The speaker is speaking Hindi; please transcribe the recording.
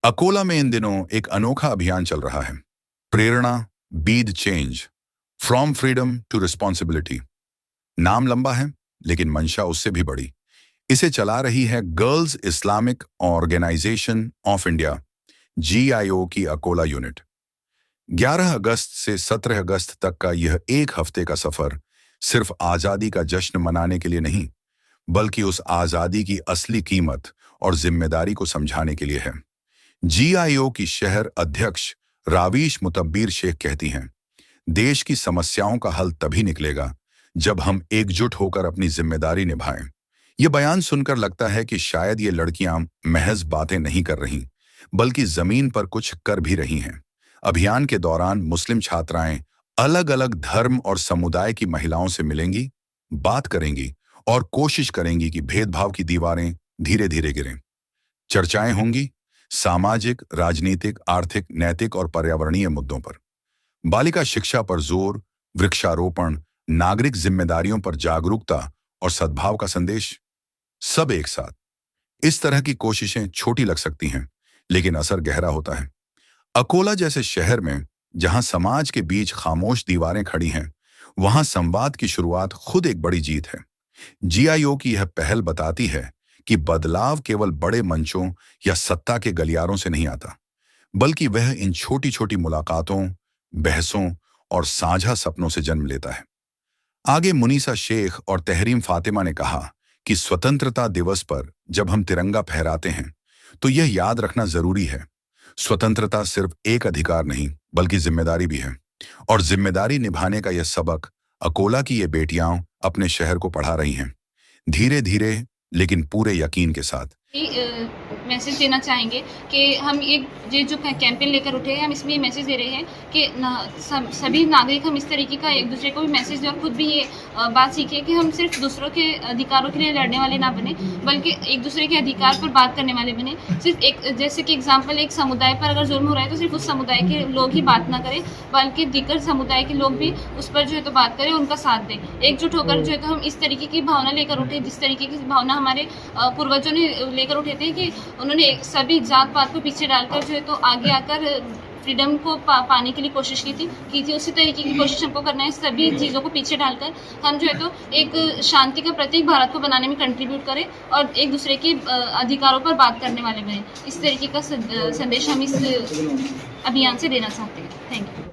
अकोला में इन दिनों एक अनोखा अभियान चल रहा है। Prerna, be the change, from freedom to responsibility. नाम लंबा है, लेकिन मंशा उससे भी बड़ी। इसे चला रही है girls Islamic organisation of India, GIO की अकोला यूनिट। 11 अगस्त से 17 अगस्त तक का यह एक हफ्ते का सफर सिर्फ आजादी का जश्न मनाने के लिए नहीं, बल्कि उस आजादी की असली कीमत और जिम्मेदारी को समझाने के लिए है। GIO की शहर अध्यक्ष रावीश मुतब्बीर शेख कहती हैं, देश की समस्याओं का हल तभी निकलेगा जब हम एकजुट होकर अपनी जिम्मेदारी निभाएं। ये बयान सुनकर लगता है कि शायद ये लड़कियां महज बातें नहीं कर रहीं, बल्कि जमीन पर कुछ कर भी रही हैं। अभियान के दौरान मुस्लिम छात्राएं अलग अलग धर्म और समुदाय की महिलाओं से मिलेंगी, बात करेंगी और कोशिश करेंगी कि भेदभाव की दीवारें धीरे धीरे गिरें। चर्चाएं होंगी सामाजिक, राजनीतिक, आर्थिक, नैतिक और पर्यावरणीय मुद्दों पर। बालिका शिक्षा पर जोर, वृक्षारोपण, नागरिक जिम्मेदारियों पर जागरूकता और सद्भाव का संदेश, सब एक साथ। इस तरह की कोशिशें छोटी लग सकती हैं, लेकिन असर गहरा होता है। अकोला जैसे शहर में, जहां समाज के बीच खामोश दीवारें खड़ी हैं, वहां संवाद की शुरुआत खुद एक बड़ी जीत है। GIO की यह पहल बताती है कि बदलाव केवल बड़े मंचों या सत्ता के गलियारों से नहीं आता, बल्कि वह इन छोटी छोटी मुलाकातों, बहसों और साझा सपनों से जन्म लेता है। आगे मुनीसा शेख और तहरीम फातिमा ने कहा कि स्वतंत्रता दिवस पर जब हम तिरंगा फहराते हैं, तो यह याद रखना जरूरी है, स्वतंत्रता सिर्फ एक अधिकार नहीं, बल्कि जिम्मेदारी भी है। और जिम्मेदारी निभाने का यह सबक अकोला की ये बेटियां अपने शहर को पढ़ा रही हैं, धीरे धीरे लेकिन पूरे यकीन के साथ। मैसेज देना चाहेंगे कि हम एक ये जो कैंपेन लेकर उठे हैं, हम इसमें ये मैसेज दे रहे हैं कि सभी नागरिक हम इस तरीके का एक दूसरे को भी मैसेज दें और खुद भी ये बात सीखें कि हम सिर्फ दूसरों के अधिकारों के लिए लड़ने वाले ना बने, बल्कि एक दूसरे के अधिकार पर बात करने वाले बने। सिर्फ एक, जैसे कि एग्जाम्पल, एक समुदाय पर अगर जुल्म हो रहा है तो सिर्फ उस समुदाय के लोग ही बात ना करें, बल्कि दिग्गज समुदाय के लोग भी उस पर जो है तो बात करें, उनका साथ दें। एकजुट होकर जो है तो हम इस तरीके की भावना लेकर उठे, जिस तरीके की भावना हमारे पूर्वजों ने लेकर उठे थे, कि उन्होंने सभी जात पात को पीछे डालकर जो है तो आगे आकर फ्रीडम को पाने के लिए कोशिश की थी। उसी तरीके की कोशिश हमको करना है, सभी चीज़ों को पीछे डालकर हम जो है तो एक शांति का प्रतीक भारत को बनाने में कंट्रीब्यूट करें और एक दूसरे के अधिकारों पर बात करने वाले बने। इस तरीके का संदेश हम इस अभियान से देना चाहते हैं। Thank you.